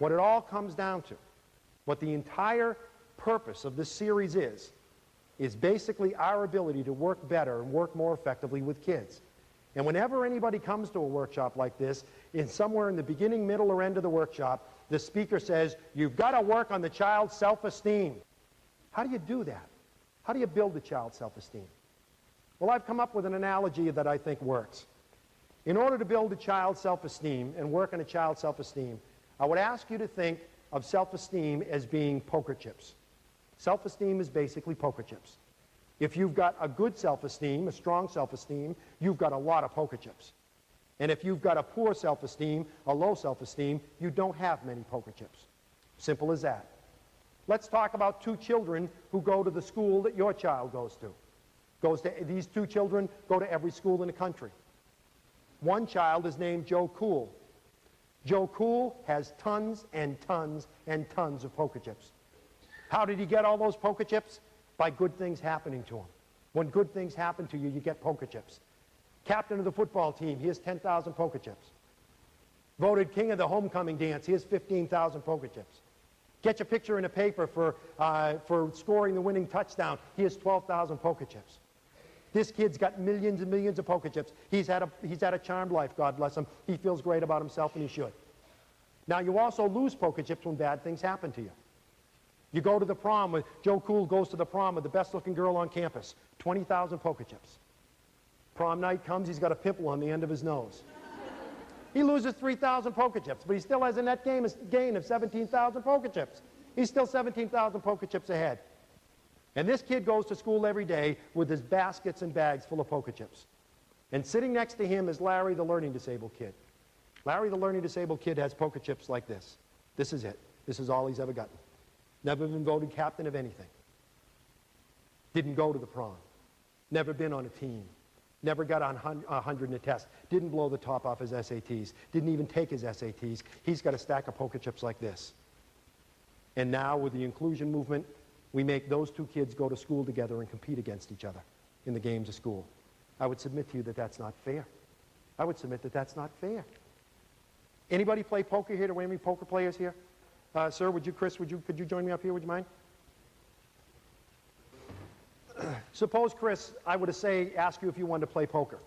What it all comes down to, what the entire purpose of this series is basically our ability to work better and work more effectively with kids. And whenever anybody comes to a workshop like this, somewhere in the beginning, middle, or end of the workshop, the speaker says, you've got to work on the child's self-esteem. How do you do that? How do you build the child's self-esteem? Well, I've come up with an analogy that I think works. In order to build a child's self-esteem and work on a child's self-esteem, I would ask you to think of self-esteem as being poker chips. Self-esteem is basically poker chips. If you've got a good self-esteem, a strong self-esteem, you've got a lot of poker chips. And if you've got a poor self-esteem, a low self-esteem, you don't have many poker chips. Simple as that. Let's talk about two children who go to the school that your child goes to. These two children go to every school in the country. One child is named Joe Cool. Joe Cool has tons and tons and tons of poker chips. How did he get all those poker chips? By good things happening to him. When good things happen to you, you get poker chips. Captain of the football team, he has 10,000 poker chips. Voted king of the homecoming dance, he has 15,000 poker chips. Get your picture in a paper for scoring the winning touchdown, he has 12,000 poker chips. This kid's got millions and millions of poker chips. He's had a charmed life, God bless him. He feels great about himself, and he should. Now, you also lose poker chips when bad things happen to you. You go to the prom, Joe Cool goes to the prom with the best-looking girl on campus, 20,000 poker chips. Prom night comes, he's got a pimple on the end of his nose. He loses 3,000 poker chips, but he still has a net gain of 17,000 poker chips. He's still 17,000 poker chips ahead. And this kid goes to school every day with his baskets and bags full of poker chips. And sitting next to him is Larry, the learning disabled kid. Larry, the learning disabled kid, has poker chips like this. This is it. This is all he's ever gotten. Never been voted captain of anything. Didn't go to the prom. Never been on a team. Never got on 100 in a test. Didn't blow the top off his SATs. Didn't even take his SATs. He's got a stack of poker chips like this. And now with the inclusion movement, we make those two kids go to school together and compete against each other in the games of school. I would submit to you that that's not fair. I would submit that that's not fair. Anybody play poker here? Do we have any poker players here? Sir, Chris, could you join me up here? Would you mind? Suppose, Chris, I were to ask you if you wanted to play poker.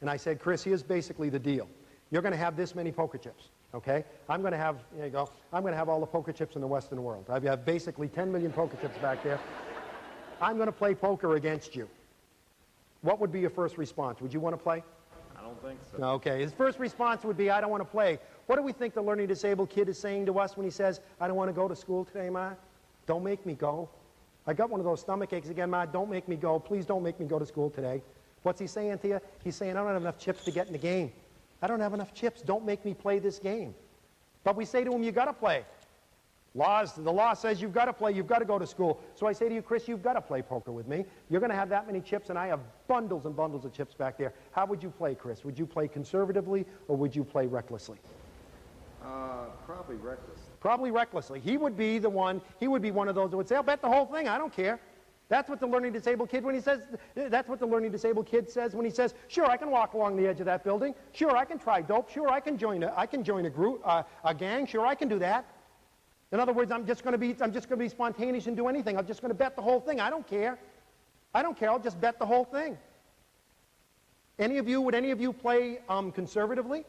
And I said, Chris, here's basically the deal. You're going to have this many poker chips, okay? I'm going to have, there you go, I'm going to have all the poker chips in the Western world. I have basically 10 million poker chips back there. I'm going to play poker against you. What would be your first response? Would you want to play? I don't think so. Okay, his first response would be, I don't want to play. What do we think the learning disabled kid is saying to us when he says, I don't want to go to school today, Ma? Don't make me go. I got one of those stomach aches again, Ma. Don't make me go. Please don't make me go to school today. What's he saying to you? He's saying, I don't have enough chips to get in the game. I don't have enough chips. Don't make me play this game. But we say to him, you got to play. The law says you've got to play. You've got to go to school. So I say to you, Chris, you've got to play poker with me. You're going to have that many chips, and I have bundles and bundles of chips back there. How would you play, Chris? Would you play conservatively, or would you play recklessly? Probably reckless. Probably recklessly. He would be one of those that would say, I'll bet the whole thing. I don't care. That's what the learning disabled kid that's what the learning disabled kid says when he says, sure, I can walk along the edge of that building. Sure, I can try dope. Sure, I can join a group, a gang. Sure, I can do that. In other words, I'm just going to be spontaneous and do anything. I'm just going to bet the whole thing. I don't care. I don't care. I'll just bet the whole thing. Would any of you play conservatively?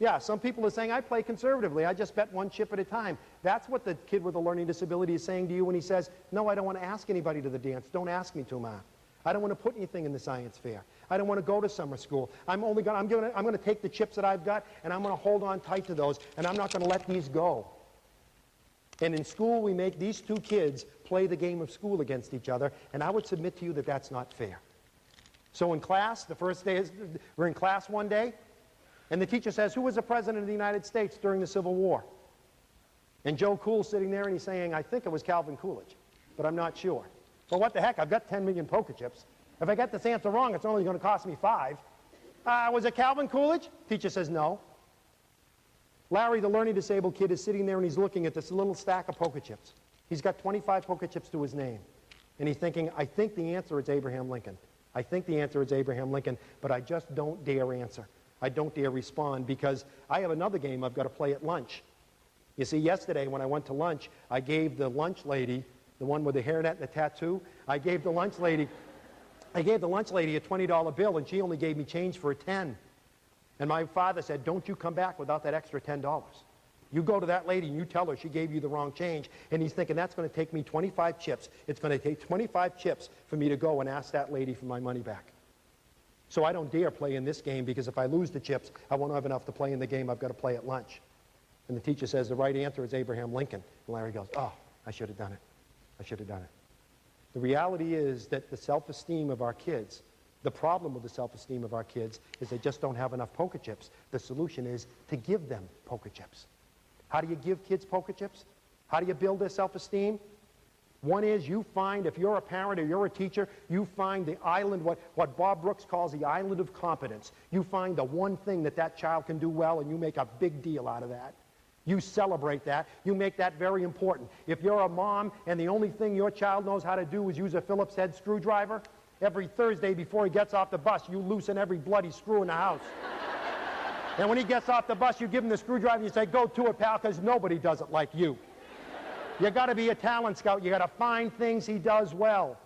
Yeah, some people are saying, I play conservatively. I just bet one chip at a time. That's what the kid with a learning disability is saying to you when he says, no, I don't want to ask anybody to the dance. Don't ask me to, Ma. I don't want to put anything in the science fair. I don't want to go to summer school. I'm going to take the chips that I've got, and I'm going to hold on tight to those, and I'm not going to let these go. And in school, we make these two kids play the game of school against each other, and I would submit to you that that's not fair. So in class, the first day, we're in class one day, and the teacher says, who was the president of the United States during the Civil War? And Joe Cool's sitting there, and he's saying, I think it was Calvin Coolidge, but I'm not sure. Well, what the heck? I've got 10 million poker chips. If I get this answer wrong, it's only going to cost me 5. Was it Calvin Coolidge? Teacher says no. Larry, the learning disabled kid, is sitting there, and he's looking at this little stack of poker chips. He's got 25 poker chips to his name. And he's thinking, I think the answer is Abraham Lincoln. I think the answer is Abraham Lincoln, but I just don't dare answer. I don't dare respond because I have another game I've got to play at lunch. You see, yesterday when I went to lunch, I gave the lunch lady, the one with the hairnet and the tattoo, I gave the lunch lady a $20 bill, and she only gave me change for a 10. And my father said, don't you come back without that extra $10. You go to that lady and you tell her she gave you the wrong change. And he's thinking, that's going to take me 25 chips. It's going to take 25 chips for me to go and ask that lady for my money back. So I don't dare play in this game, because if I lose the chips, I won't have enough to play in the game I've got to play at lunch. And the teacher says the right answer is Abraham Lincoln. And Larry goes, oh, I should have done it. I should have done it. The reality is that the self-esteem of our kids, the problem with the self-esteem of our kids is they just don't have enough poker chips. The solution is to give them poker chips. How do you give kids poker chips? How do you build their self-esteem? One is, you find, if you're a parent or you're a teacher, you find the island, what Bob Brooks calls the island of competence. You find the one thing that that child can do well, and you make a big deal out of that. You celebrate that. You make that very important. If you're a mom and the only thing your child knows how to do is use a Phillips head screwdriver, every Thursday before he gets off the bus, you loosen every bloody screw in the house. And when he gets off the bus, you give him the screwdriver and you say, go to it, pal, because nobody does it like you. You got to be a talent scout. You got to find things he does well.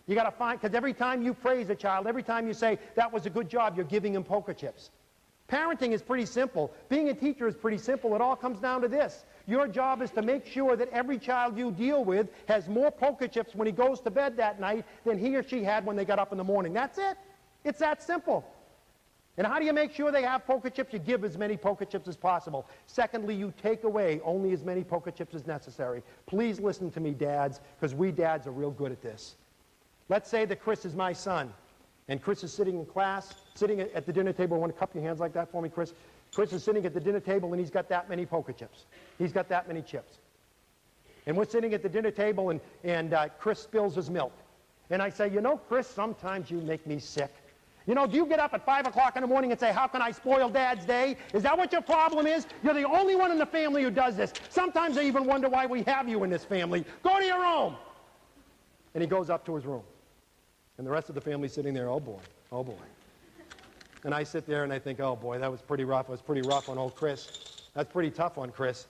You got to find, because every time you praise a child, every time you say, that was a good job, you're giving him poker chips. Parenting is pretty simple. Being a teacher is pretty simple. It all comes down to this. Your job is to make sure that every child you deal with has more poker chips when he goes to bed that night than he or she had when they got up in the morning. That's it. It's that simple. And how do you make sure they have poker chips? You give as many poker chips as possible. Secondly, you take away only as many poker chips as necessary. Please listen to me, dads, because we dads are real good at this. Let's say that Chris is my son, and Chris is sitting in class, sitting at the dinner table. Want to cup your hands like that for me, Chris? Chris is sitting at the dinner table, and he's got that many poker chips. He's got that many chips. And we're sitting at the dinner table, and Chris spills his milk. And I say, you know, Chris, sometimes you make me sick. You know, do you get up at 5 o'clock in the morning and say, how can I spoil Dad's day? Is that what your problem is? You're the only one in the family who does this. Sometimes I even wonder why we have you in this family. Go to your room. And he goes up to his room. And the rest of the family's sitting there, oh boy, oh boy. And I sit there and I think, oh boy, that was pretty rough. It was pretty rough on old Chris. That's pretty tough on Chris.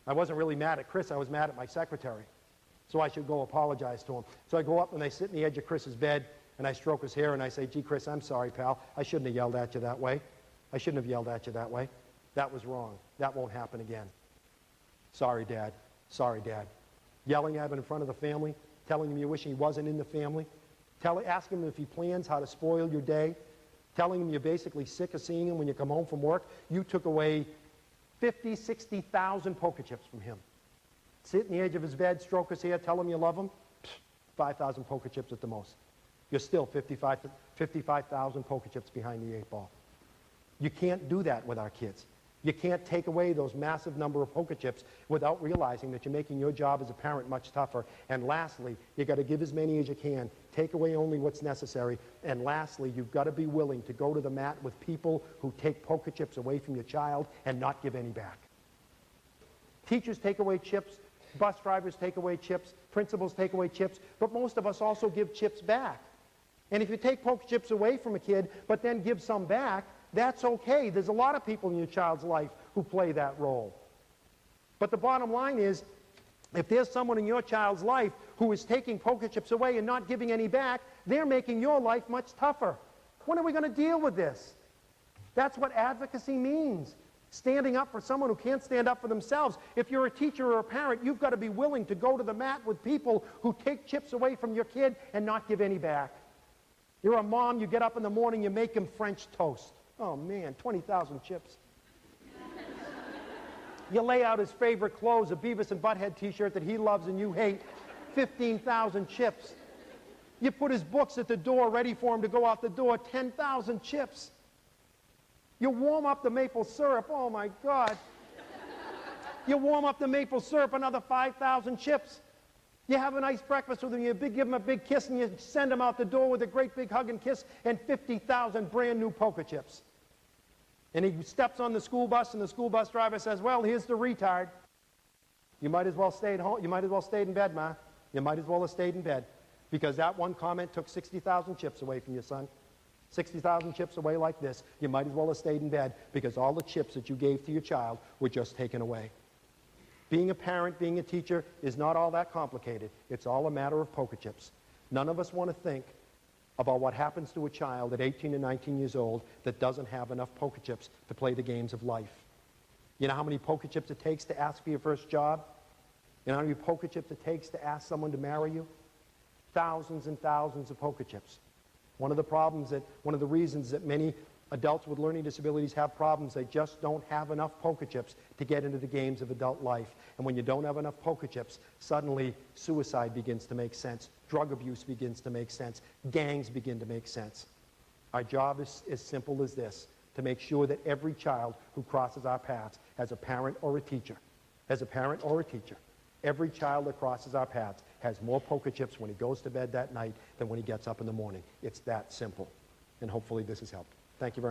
I wasn't really mad at Chris. I was mad at my secretary. So I should go apologize to him. So I go up and I sit in the edge of Chris's bed, and I stroke his hair and I say, gee, Chris, I'm sorry, pal. I shouldn't have yelled at you that way. I shouldn't have yelled at you that way. That was wrong. That won't happen again. Sorry, Dad. Sorry, Dad. Yelling at him in front of the family, telling him you wish he wasn't in the family, asking him if he plans how to spoil your day, telling him you're basically sick of seeing him when you come home from work. You took away 50, 60,000 poker chips from him. Sit in the edge of his bed, stroke his hair, tell him you love him. 5,000 poker chips at the most. You're still 55,000 poker chips behind the 8 ball. You can't do that with our kids. You can't take away those massive number of poker chips without realizing that you're making your job as a parent much tougher. And lastly, you've got to give as many as you can. Take away only what's necessary. And lastly, you've got to be willing to go to the mat with people who take poker chips away from your child and not give any back. Teachers take away chips. Bus drivers take away chips. Principals take away chips. But most of us also give chips back. And if you take poker chips away from a kid, but then give some back, that's okay. There's a lot of people in your child's life who play that role. But the bottom line is, if there's someone in your child's life who is taking poker chips away and not giving any back, they're making your life much tougher. When are we going to deal with this? That's what advocacy means. Standing up for someone who can't stand up for themselves. If you're a teacher or a parent, you've got to be willing to go to the mat with people who take chips away from your kid and not give any back. You're a mom, you get up in the morning, you make him French toast. Oh man, 20,000 chips. You lay out his favorite clothes, a Beavis and Butthead t-shirt that he loves and you hate, 15,000 chips. You put his books at the door ready for him to go out the door, 10,000 chips. You warm up the maple syrup, oh my God. You warm up the maple syrup, another 5,000 chips. You have a nice breakfast with him, you give him a big kiss, and you send him out the door with a great big hug and kiss, and 50,000 brand new poker chips. And he steps on the school bus, and the school bus driver says, well, here's the retard. You might as well stay at home. You might as well stay in bed, Ma. You might as well have stayed in bed. Because that one comment took 60,000 chips away from your son. 60,000 chips away like this. You might as well have stayed in bed, because all the chips that you gave to your child were just taken away. Being a parent, being a teacher is not all that complicated. It's all a matter of poker chips. None of us want to think about what happens to a child at 18 and 19 years old that doesn't have enough poker chips to play the games of life. You know how many poker chips it takes to ask for your first job? You know how many poker chips it takes to ask someone to marry you? Thousands and thousands of poker chips. One of the reasons that many adults with learning disabilities have problems, they just don't have enough poker chips to get into the games of adult life. And when you don't have enough poker chips, suddenly suicide begins to make sense, drug abuse begins to make sense, gangs begin to make sense. Our job is as simple as this, to make sure that every child who crosses our paths has a parent or a teacher. As a parent or a teacher, every child that crosses our paths has more poker chips when he goes to bed that night than when he gets up in the morning. It's that simple. And hopefully this has helped. Thank you very much.